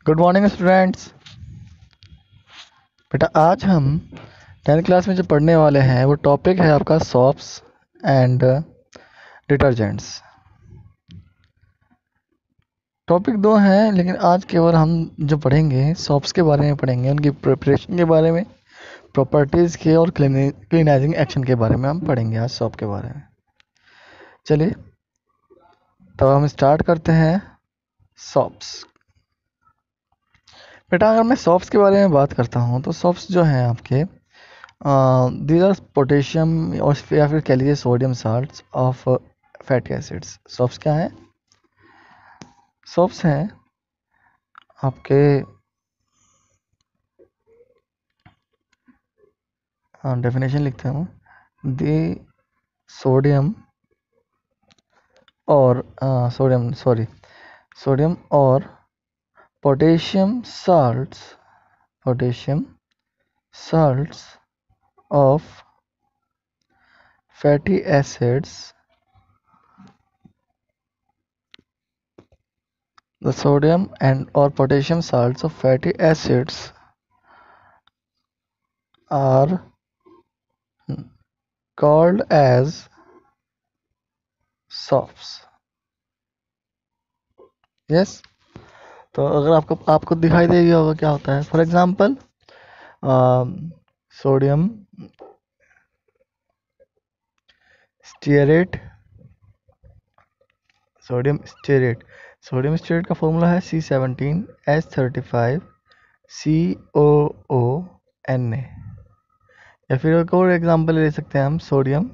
Good morning students. बेटा आज हम 10th क्लास में जो पढ़ने वाले हैं वो टॉपिक है आपका सोप्स एंड डिटर्जेंट्स। टॉपिक दो हैं लेकिन आज केवल हम जो पढ़ेंगे सोप्स के बारे में पढ़ेंगे, उनकी प्रिपरेशन के बारे में, प्रॉपर्टीज़ के और क्लीनाइजिंग एक्शन के बारे में हम पढ़ेंगे आज सोप के बारे में। चलिए तो हम स्टार्ट करते हैं सोप्स। बेटा अगर मैं सोप्स के बारे में बात करता हूँ तो सोप्स जो हैं आपके these are पोटेशियम और या फिर कह लीजिए sodium salts of fatty acids. Soaps क्या है? सोप्स हैं आपके डेफिनेशन लिखते हूँ, दी सोडियम और सोडियम और potassium salts of fatty acids, the sodium and or potassium salts of fatty acids are called as sops. Yes, तो अगर आपको दिखाई दे गया होगा क्या होता है। फॉर एग्जांपल सोडियम स्टीयरेट का फॉर्मूला है C17H35COONA। या फिर एक और एग्जांपल ले सकते हैं हम सोडियम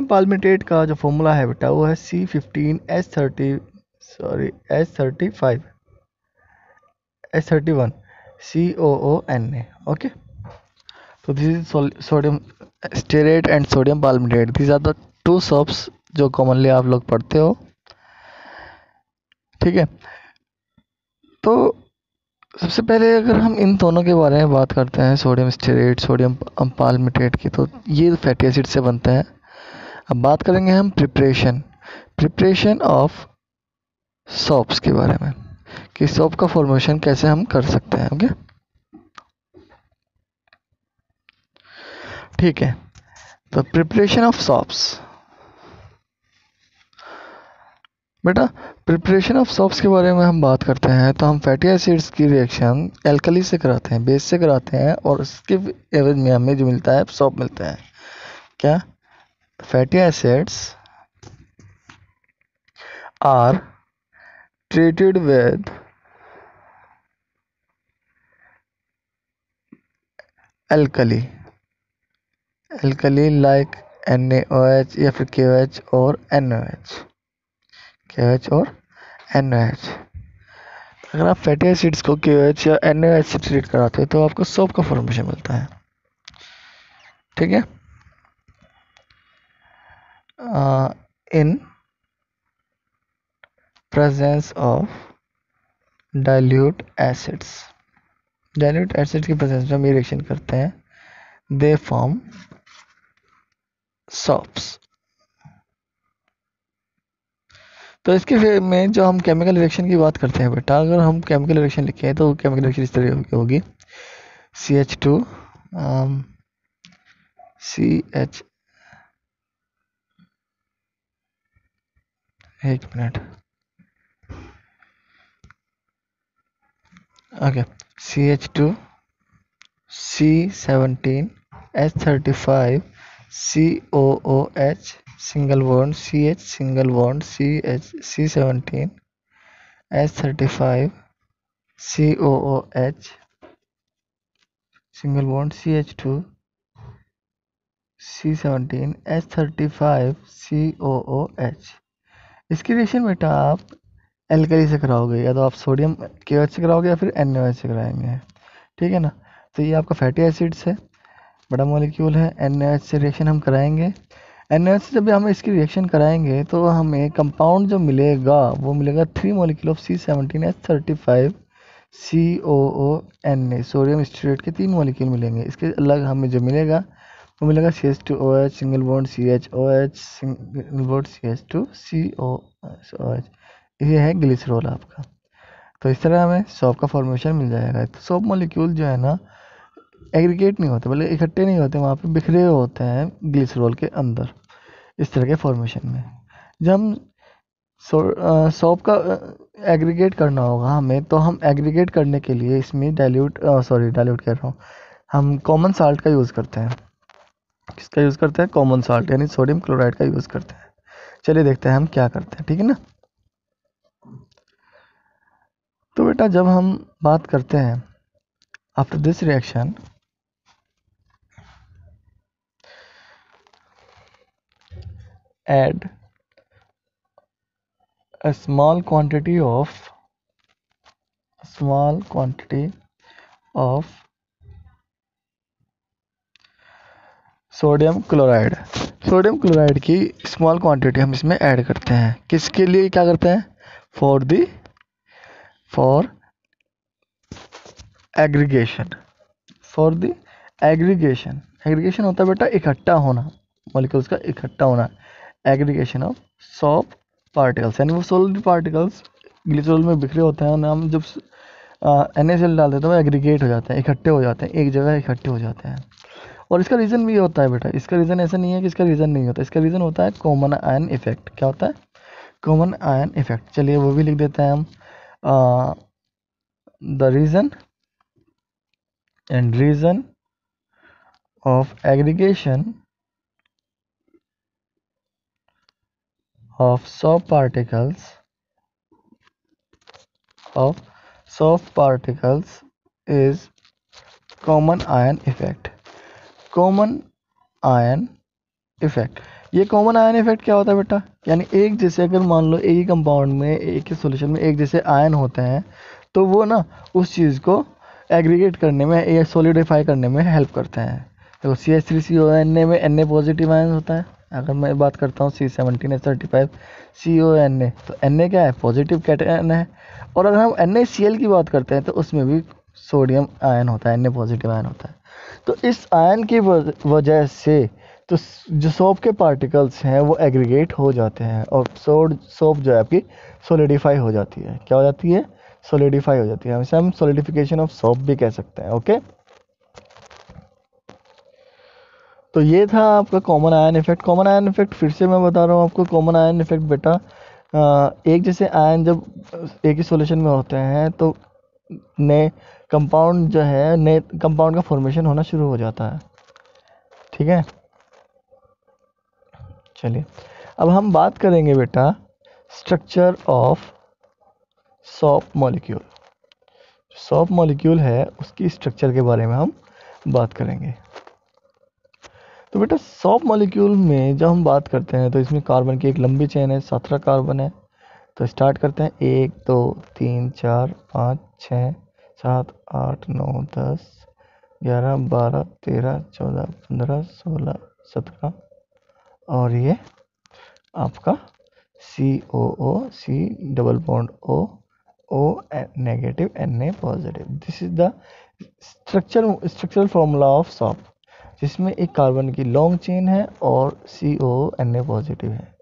पाल्मिटेट का जो फॉर्मूला है बेटा वो है H31COONA। ओके, तो this is sodium stearate and sodium palmitate, these are the two soaps जो कॉमनली आप लोग पढ़ते हो। ठीक है, तो सबसे पहले अगर हम इन दोनों के बारे में बात करते हैं, सोडियम स्टीयरेट सोडियम पाल्मिटेट की, तो ये फैटी एसिड से बनते हैं। अब बात करेंगे हम प्रिपरेशन ऑफ सोप्स के बारे में कि सोप का फॉर्मेशन कैसे हम कर सकते हैं। ओके, ठीक है, तो प्रिपरेशन ऑफ सोप्स। बेटा प्रिपरेशन ऑफ सोप्स के बारे में हम बात करते हैं तो हम फैटी एसिड्स की रिएक्शन एल्कली से कराते हैं, बेस से कराते हैं, और उसके एवज में हमें जो मिलता है सोप मिलता है। क्या? Fatty acids are treated with alkali like NaOH या फिर KOH और NaOH। अगर आप फैटी एसिड्स को KOH या NaOH से ट्रीट कराते हो तो आपको सोप का फॉर्मेशन मिलता है। ठीक है, in presence of dilute acids की प्रेजेंस में हम रिएक्शन करते हैं, दे फॉर्म सोप्स। तो इसके में जो हम केमिकल रिएक्शन की बात करते हैं बेटा, अगर हम केमिकल रिएक्शन लिखें तो केमिकल रिएक्शन इस तरह की होगी, CH2 CH एक minute, okay, CH2 C17H35 COOH single bond CH single bond CH C17H35 COOH single bond CH2 C17H35 COOH। इसकी रिएक्शन बेटा आप एल्कली से कराओगे, या तो आप सोडियम KOH से कराओगे या फिर NaOH से कराएंगे। ठीक है ना, तो ये आपका फैटी एसिड्स है, बड़ा मॉलिक्यूल है। NaOH से रिएक्शन हम कराएंगे। NaOH से जब हम इसकी रिएक्शन कराएंगे तो हमें कंपाउंड जो मिलेगा वो मिलेगा 3 molecule of C17H35 COONA, sodium stearate के 3 मॉलिक्यूल मिलेंगे। इसके अलग हमें जो मिलेगा वो मिलेगा CH2OH single bond CHOH single bond CH2COOH। ये है ग्लिसरॉल आपका। तो इस तरह हमें सॉप का फॉर्मेशन मिल जाएगा। तो सॉप मॉलिक्यूल जो है ना एग्रीगेट नहीं होते, मतलब इकट्ठे नहीं होते, वहाँ पे बिखरे होते हैं ग्लिसरॉल के अंदर इस तरह के फॉर्मेशन में। जब हम सॉप का एग्रीगेट करना होगा हमें, तो हम एग्रीगेट करने के लिए इसमें डाइल्यूट कह रहा हूँ, हम कॉमन साल्ट का यूज़ करते हैं। किसका यूज़ करते हैं? कॉमन साल्ट यानी सोडियम क्लोराइड का यूज़ करते हैं। चलिए देखते हैं हम क्या करते हैं, ठीक है ना। तो बेटा जब हम बात करते हैं after this reaction, add a small quantity of sodium chloride की स्मॉल क्वांटिटी हम इसमें ऐड करते हैं। किसके लिए क्या करते हैं? For aggregation. एग्रीगेशन होता है बेटा इकट्ठा होना, मॉलिक्यूल्स का इकट्ठा होना। एग्रीगेशन ऑफ सॉप पार्टिकल्स, यानी वो सॉलिड पार्टिकल्स ग्लिसरॉल में बिखरे होते हैं, और हम जब NaCl डाल देते हैं वो एग्रीगेट हो जाते हैं, इकट्ठे हो जाते हैं, एक जगह इकट्ठे हो जाते हैं। और इसका रीज़न भी होता है बेटा, इसका रीज़न ऐसा नहीं है कि इसका रीज़न नहीं होता, इसका रीज़न होता है कॉमन आयन इफेक्ट। क्या होता है? Common ion effect. चलिए वो भी लिख देते हैं हम। The reason of aggregation of soft particles is common ion effect। Common ion effect. ये कॉमन आयन इफेक्ट क्या होता है बेटा? यानी एक जैसे, अगर मान लो एक ही कंपाउंड में, एक ही सॉल्यूशन में एक जैसे आयन होते हैं, तो वो ना उस चीज़ को एग्रीगेट करने में या सॉलिडिफाई करने में हेल्प करते हैं। देखो CH3CONa में Na पॉजिटिव आयन होता है। अगर मैं बात करता हूँ C17H35 CONa, तो Na क्या है? पॉजिटिव कैटायन है। और अगर हम NaCl की बात करते हैं तो उसमें भी सोडियम आयन होता है, Na पॉजिटिव आयन होता है। तो इस आयन की वजह से तो जो सोप के पार्टिकल्स हैं वो एग्रीगेट हो जाते हैं, और सोप जो है आपकी सॉलिडिफाई हो जाती है। क्या हो जाती है? सॉलिडिफाई हो जाती है। हम सॉलिडिफिकेशन ऑफ सोप भी कह सकते हैं। ओके, तो ये था आपका common ion effect. Common ion effect फिर से मैं बता रहा हूँ आपको। कॉमन आयन इफेक्ट बेटा, एक जैसे आयन जब एक ही सॉल्यूशन में होते हैं तो नए कंपाउंड जो है, नए कंपाउंड का फॉर्मेशन होना शुरू हो जाता है। ठीक है, चलिए अब हम बात करेंगे बेटा structure of shop molecule. Shop molecule है उसकी स्ट्रक्चर के बारे में हम बात करेंगे। तो बेटा सॉप मॉलिक्यूल में जब हम बात करते हैं तो इसमें कार्बन की एक लंबी चेन है, 17 कार्बन है। तो स्टार्ट करते हैं 1 2 3 4 5 6 7 8 9 10 11 12 13 14 15 16 17, और ये आपका C double bond O negative Na positive. This is the structural formula of shop, जिसमें एक कार्बन की लॉन्ग चेन है और Na पॉजिटिव है।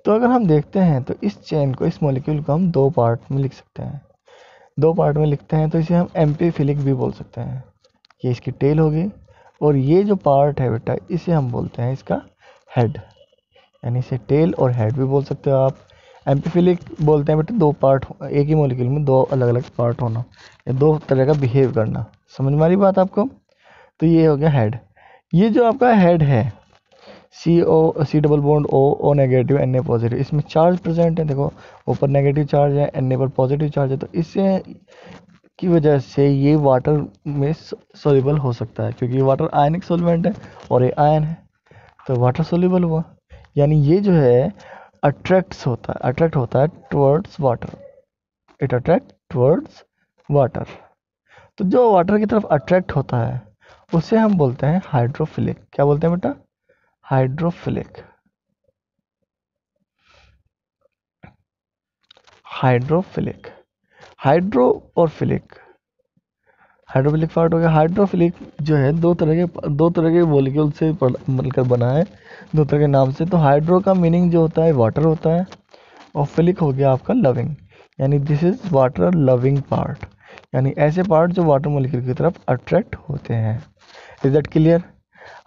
तो अगर हम देखते हैं तो इस चेन को, इस मॉलिक्यूल को हम दो पार्ट में लिख सकते हैं। दो पार्ट में लिखते हैं तो इसे हम एम्पीफिलिक भी बोल सकते हैं। ये इसकी टेल होगी, और ये जो पार्ट है बेटा इसे हम बोलते हैं इसका हेड, यानी इसे टेल और हेड भी बोल सकते हो आप। एम्पीफिलिक बोलते हैं बेटा दो पार्ट, एक ही मॉलिक्यूल में दो अलग अलग पार्ट होना, या दो तरह का बिहेव करना। समझ में आ रही बात आपको? तो ये हो गया हेड। ये जो आपका हेड है C double bond O negative Na positive, इसमें चार्ज प्रेजेंट है। देखो ऊपर नेगेटिव चार्ज है, Na पर पॉजिटिव चार्ज है, तो इससे की वजह से ये वाटर में सोल्यूबल हो सकता है, क्योंकि वाटर आयनिक सॉल्वेंट है और ये आयन है, तो वाटर सोल्यूबल हुआ। यानी ये जो है अट्रैक्ट होता है towards water. It attract towards water. तो जो वाटर की तरफ अट्रैक्ट होता है उसे हम बोलते हैं हाइड्रोफिलिक। क्या बोलते हैं बेटा? हाइड्रोफिलिक। हाइड्रोफिलिक, हाइड्रो और फिलिक हाइड्रोफिलिक पार्ट हो गया। हाइड्रोफिलिक जो है दो तरह के मॉलिक्यूल से मिलकर बना है, दो तरह के नाम से। तो हाइड्रो का मीनिंग जो होता है वाटर होता है, और फिलिक हो गया आपका लविंग, यानी this is water loving part, यानी ऐसे पार्ट जो वाटर मॉलिक्यूल की तरफ अट्रैक्ट होते हैं। Is that clear?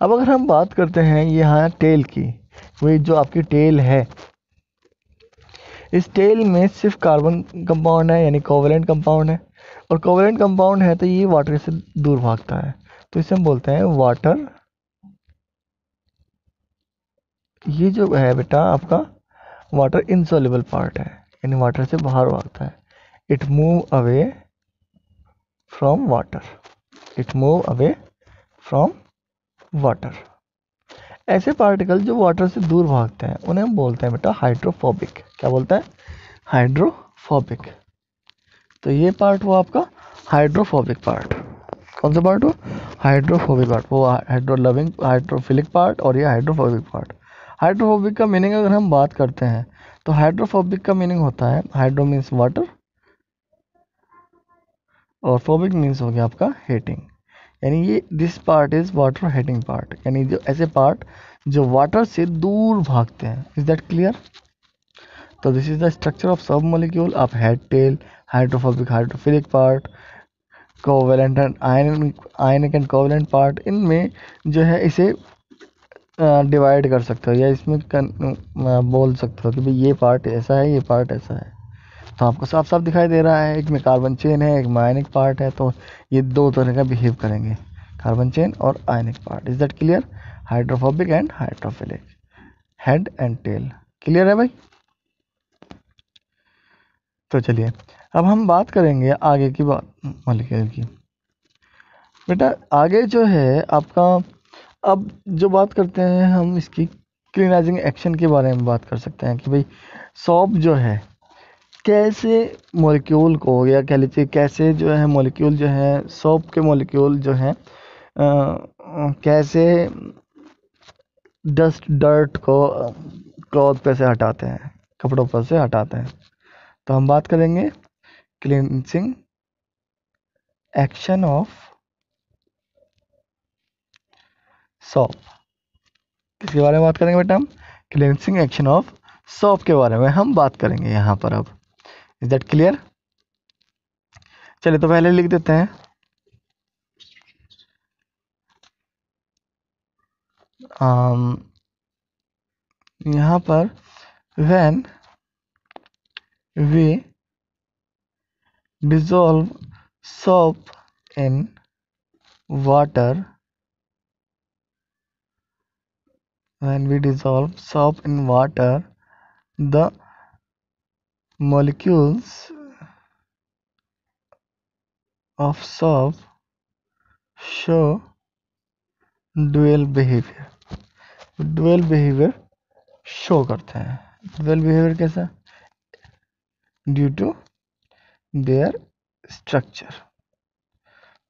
अब अगर हम बात करते हैं यहाँ टेल की, वही जो आपकी टेल है, इस टेल में सिर्फ कार्बन कंपाउंड है, यानी कोवेलेंट कंपाउंड है, और कोवेलेंट कंपाउंड है तो ये वाटर से दूर भागता है, तो इसे हम बोलते हैं वाटर। ये जो है बेटा आपका वाटर इनसॉल्युबल पार्ट है, यानी वाटर से बाहर भागता है। It move away from water, it move away from water. ऐसे पार्टिकल जो वाटर से दूर भागते हैं उन्हें हम बोलते हैं बेटा हाइड्रोफोबिक। क्या बोलते हैं? हाइड्रोफोबिक। तो ये पार्ट हुआ आपका हाइड्रोफोबिक पार्ट। कौन सा पार्ट हो? Hydrophobic part. वो हाइड्रो लविंग हाइड्रोफिलिक पार्ट, और ये हाइड्रोफोबिक पार्ट। हाइड्रोफोबिक का मीनिंग अगर हम बात करते हैं तो हाइड्रोफोबिक का मीनिंग होता है, हाइड्रो मीन्स वाटर और फोबिक मीन्स हो गया आपका हेटिंग, यानी ये this part is water hating part, यानी जो ऐसे पार्ट जो वाटर से दूर भागते हैं। Is that clear? तो this is the structure of sub molecule of head tail, hydrophobic hydrophilic part, covalent and ionic and covalent part. इनमें जो है इसे डिवाइड कर सकते हो, या इसमें बोल सकते हो कि भाई ये पार्ट ऐसा है, ये पार्ट ऐसा है। तो आपको साफ साफ दिखाई दे रहा है, एक में कार्बन चेन है, एक में आयनिक पार्ट है, तो ये दो तरह का बिहेव करेंगे, कार्बन चेन और ionic part. Is that clear? Hydrophobic and hydrophilic, head and tail. Clear है भाई? तो चलिए अब हम बात करेंगे आगे की बात मॉलिक्यूल की। बेटा आगे जो है आपका, अब जो बात करते हैं हम इसकी क्लीनाइजिंग एक्शन के बारे में बात कर सकते हैं कि भाई सॉप जो है कैसे मॉलिक्यूल को, या कह लीजिए कैसे जो है मॉलिक्यूल जो है सोप के मॉलिक्यूल जो है कैसे डस्ट डर्ट को क्लॉथ पे से हटाते हैं, कपड़ों पर से हटाते हैं। तो हम बात करेंगे क्लींजिंग एक्शन ऑफ सोप। किसके बारे में बात करेंगे बेटा? हम क्लींजिंग एक्शन ऑफ सोप के बारे में हम बात करेंगे यहाँ पर। अब इज दैट क्लियर? चलिए तो पहले लिख देते हैं, यहाँ पर when we dissolve soap in water, when we dissolve soap in water, the molecules of soap show dual behavior। dual behavior show करते हैं। dual behavior कैसा? ड्यू टू देयर स्ट्रक्चर,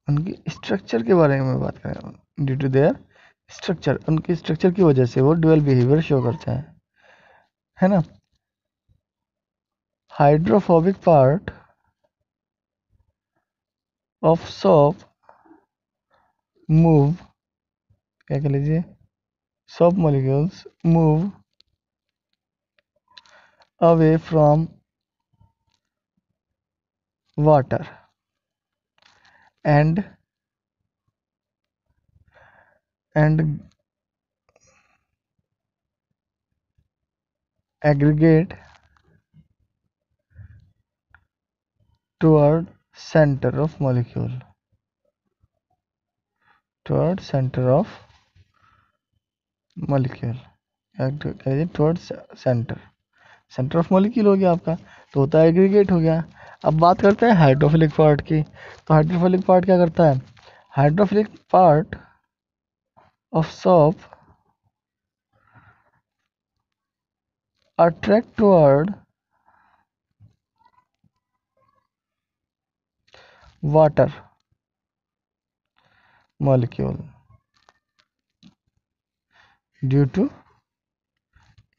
उनकी स्ट्रक्चर के बारे में बात करें। ड्यू टू देयर स्ट्रक्चर, उनकी स्ट्रक्चर की वजह से वो डुअल बिहेवियर शो करते हैं, है ना। Hydrophobic part of soap move, क्या कह लीजिए, soap molecules move away from water and aggregate toward center of molecule, toward center of molecule, toward center, centre of molecule हो गया आपका, तो होता है एग्रीगेट हो गया। अब बात करते हैं हाइड्रोफिलिक पार्ट की। तो हाइड्रोफिलिक पार्ट क्या करता है? Hydrophilic part of soap attract toward water molecule due to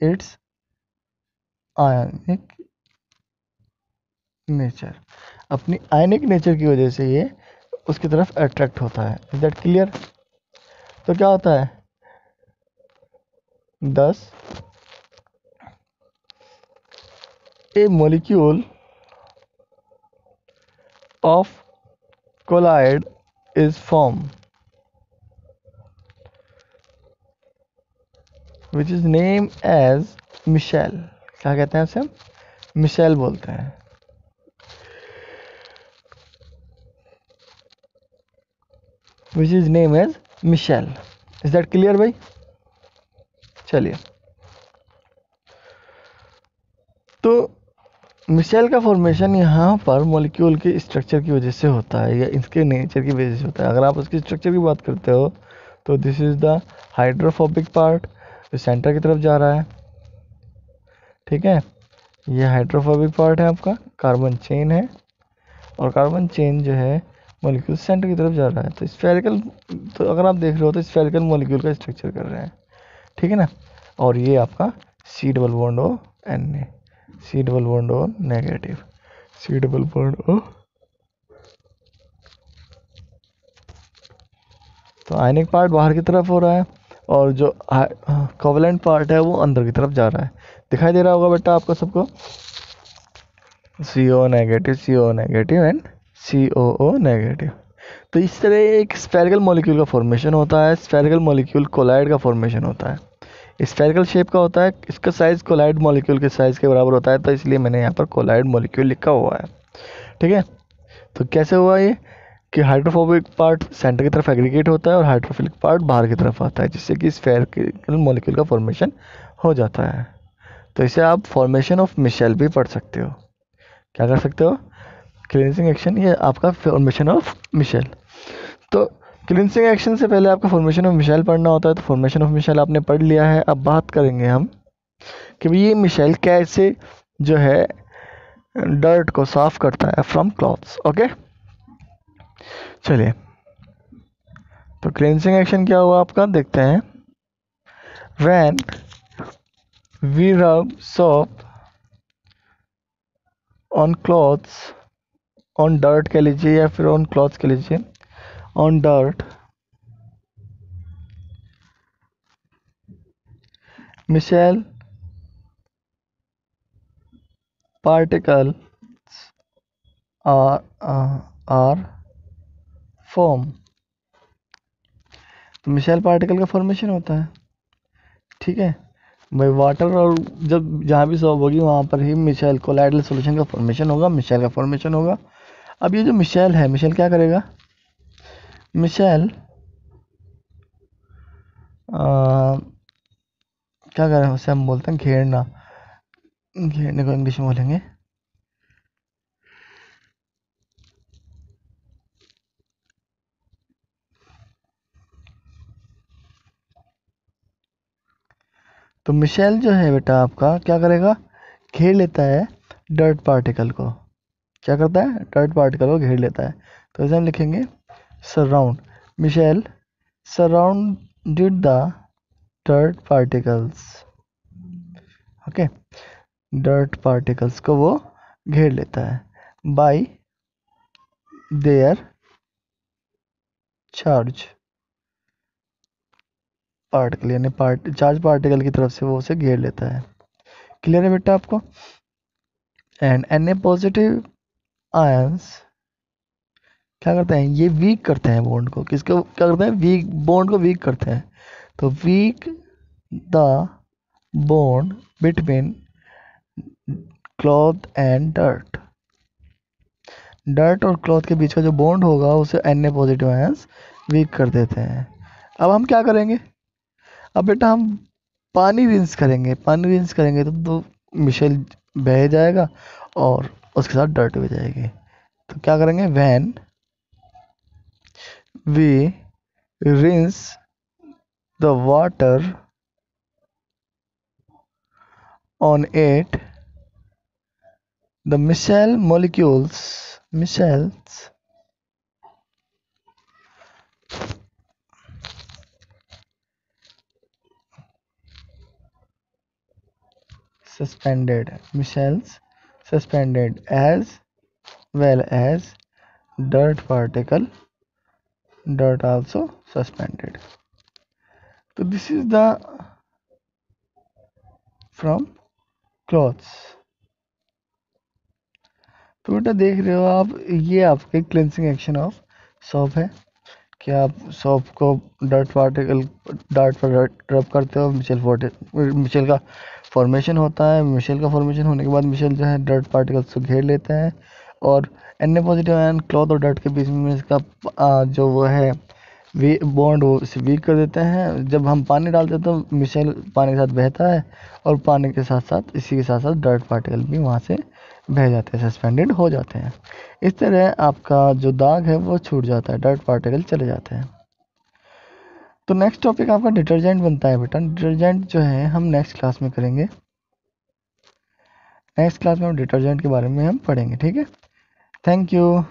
its ionic nature. अपनी आयनिक नेचर की वजह से ये उसकी तरफ अट्रैक्ट होता है। Is that clear? तो क्या होता है 10 a molecule of colloid is form which is name as micelle. क्या कहते हैं उसे हम? मिशेल बोलते हैं। Which is name as micelle. Is that clear भाई? चलिए, तो मिशेल का फॉर्मेशन यहाँ पर मॉलिक्यूल के स्ट्रक्चर की वजह से होता है या इसके नेचर की वजह से होता है। अगर आप उसके स्ट्रक्चर की बात करते हो तो this is the hydrophobic part जो सेंटर की तरफ जा रहा है। ठीक है, ये हाइड्रोफोबिक पार्ट है आपका, कार्बन चेन है, और कार्बन चेन जो है मॉलिक्यूल सेंटर की तरफ जा रहा है। तो स्फेरिकल, तो अगर आप देख रहे हो तो स्फेरिकल मॉलिक्यूल का स्ट्रक्चर कर रहे हैं। ठीक है ना? और ये आपका C double bond O N A, C double bond O negative, C double bond O. तो आयनिक पार्ट बाहर की तरफ हो रहा है और जो कोवलेंट पार्ट है वो अंदर की तरफ जा रहा है। दिखाई दे रहा होगा बेटा आपको सबको, CO negative and COO negative. तो इस तरह एक स्फेरिकल मॉलिक्यूल का फॉर्मेशन होता है। स्फेरिकल मॉलिक्यूल कोलाइड का फॉर्मेशन होता है। स्फेरिकल शेप का होता है, इसका साइज कोलाइड मॉलिक्यूल के साइज के बराबर होता है, तो इसलिए मैंने यहाँ पर कोलाइड मॉलिक्यूल लिखा हुआ है। ठीक है, तो कैसे हुआ ये कि हाइड्रोफोबिक पार्ट सेंटर की तरफ एग्रीगेट होता है और हाइड्रोफिलिक पार्ट बाहर की तरफ आता है, जिससे कि स्फेरिकल मॉलिक्यूल का फॉर्मेशन हो जाता है। तो इसे आप फॉर्मेशन ऑफ मिशेल भी पढ़ सकते हो। क्या कर सकते हो? क्लींजिंग एक्शन, ये आपका फॉर्मेशन ऑफ मिशेल। तो क्लींजिंग एक्शन से पहले आपका फॉर्मेशन ऑफ मिशेल पढ़ना होता है। तो फॉर्मेशन ऑफ मिशेल आपने पढ़ लिया है। अब बात करेंगे हम कि भाई ये मिशेल कैसे जो है डर्ट को साफ करता है फ्रॉम क्लॉथ्स। ओके, चलिए, तो क्लींजिंग एक्शन क्या हुआ आपका, देखते हैं। When we rub soap on clothes, on dirt कह लीजिए या फिर ऑन क्लॉथ्स कह लीजिए, on dirt, micelle particles are form। तो मिशेल पार्टिकल का फॉर्मेशन होता है। ठीक है भाई, वाटर और जब जहाँ भी सॉल्व होगी वहाँ पर ही मिशेल कोलाइडल सॉल्यूशन का फॉर्मेशन होगा, मिशेल का फॉर्मेशन होगा। अब ये जो मिशेल है, मिशेल क्या करेगा? मिशेल क्या करें उसे हम बोलते हैं घेरना, घेरने को इंग्लिश में बोलेंगे तो मिशेल जो है बेटा आपका क्या करेगा? घेर लेता है डर्ट पार्टिकल को। क्या करता है? डर्ट पार्टिकल को घेर लेता है। तो इसे हम लिखेंगे surround. Micelle surrounded the dirt particles। ओके, डर्ट पार्टिकल्स को वो घेर लेता है बाय देयर चार्ज पार्टिकल, यानी चार्ज पार्टिकल की तरफ से वो उसे घेर लेता है। क्लियर है बेटा आपको? एंड Na पॉजिटिव आयंस क्या करते हैं? ये वीक करते हैं बॉन्ड को। किसको क्या करते हैं? वीक बॉन्ड को वीक करते हैं। तो weak the bond between cloth and dirt. Dirt और क्लॉथ के बीच का जो बॉन्ड होगा उसे Na पॉजिटिव आयंस वीक कर देते हैं। अब हम क्या करेंगे? अब बेटा हम पानी रिंस करेंगे। पानी रिंस करेंगे तो मिशेल बह जाएगा और उसके साथ डर्ट भी जाएगी। तो क्या करेंगे? When we rinse the water on it, the micelle micelles suspended as well as dirt particle dirt also suspended. तो this is the from clothes. तो बेटा देख रहे हो आप, ये आपके क्लिनसिंग एक्शन ऑफ सोप है कि आप सोप को डार्ट पर रब करते हो, मिशेल का फॉर्मेशन होता है। मिशेल का फॉर्मेशन होने के बाद मिशेल जो है डर्ट पार्टिकल्स को घेर लेता है और Na पॉजिटिव आयन क्लॉथ और डर्ट के बीच में इसका जो वो है बॉन्ड वो इसे वीक कर देते हैं। जब हम पानी डालते हैं तो मिशेल पानी के साथ बहता है और पानी के साथ साथ इसी के साथ साथ डर्ट पार्टिकल भी वहाँ से बह जाते हैं, सस्पेंडेड हो जाते हैं। इस तरह आपका जो दाग है वो छूट जाता है, डर्ट पार्टिकल चले जाते हैं। तो नेक्स्ट टॉपिक आपका डिटर्जेंट बनता है बेटा। डिटर्जेंट जो है हम नेक्स्ट क्लास में करेंगे। नेक्स्ट क्लास में हम डिटर्जेंट के बारे में हम पढ़ेंगे, ठीक है। Thank you.